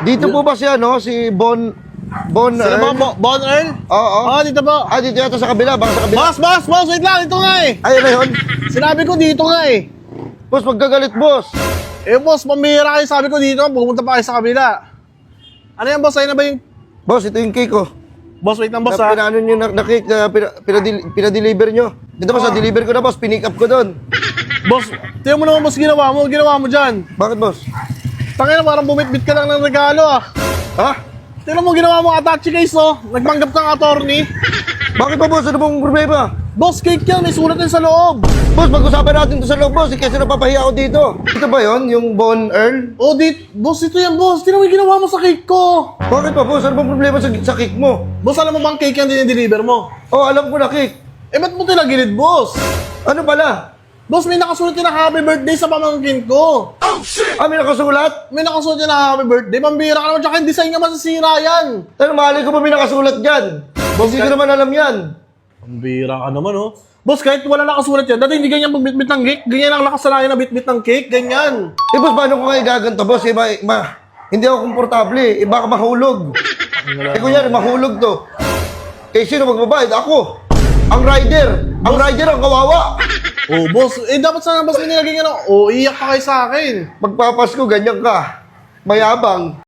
Dito po ba si ano, si Bon Sino Earl? ba? Bon Earl? Oo. Oo, dito po. Ah, dito yata sa kabila, baka sa kabila. Boss, wait lang, ito nga eh. Ayun na yun. Sinabi ko dito nga eh. Boss, magkagalit, boss. Eh boss, pambihira kayo, sabi ko dito, pumunta pa kayo sa kabila. Ano yan boss, ayun na ba yung... Boss, ito yung cake ko. Boss, wait lang boss Na ha. pinaano nyo na cake na pinadeliver nyo. Dito boss, na-deliver ko na boss, pinick up ko doon. Boss, tingnan mo naman boss, ginawa mo dyan. Bakit boss? Tangina, parang bumit-bit ka lang ng regalo ah. Ha? Tingnan mo ginawa mo attache case no, nagmanggap kang attorney. Bakit ba boss? Ano bang problema? Boss, cake yan, may sulat yan sa loob. Boss, pag-usapan natin to sa loob, boss. Kasi napapahiya ako dito. Ito ba yon yung Bon Earl? Oh, boss, ito yan boss. Tingnan mo yung ginawa mo sa cake ko. Bakit ba boss? Ano bang problema sa cake mo? Boss, alam mo bang cake yan dinideliver mo? Oh, alam ko na cake. Eh, ba't mo tinagilid, boss? Ano pala? Boss, may nakasulat yan na happy birthday sa pamangkin ko. Ah, may nakasulat? May nakasulat yan na happy birthday. Pambira ka naman, tsaka yung design nga masisira yan. Ano, mali ko ba may nakasulat dyan? Boss, hindi ko naman alam yan. Pambira ka naman, oh. Boss, kahit wala nakasulat yan, dati hindi ganyan magbitbit ng cake. Ganyan ang nakasanayan na bitbit ng cake, ganyan. Eh, boss, paano ko nga igaganto, boss? Hindi ako komportable eh. Baka mahulog. Eh, kunyari, mahulog to. Eh, sino magbabayad? Ako. Ang rider. Ang rider ang kawawa. Oh, boss, eh dapat sana boss may nilagay nga na, oh, iyak ka kayo sa akin. Magpapasko, ganyan ka. Mayabang.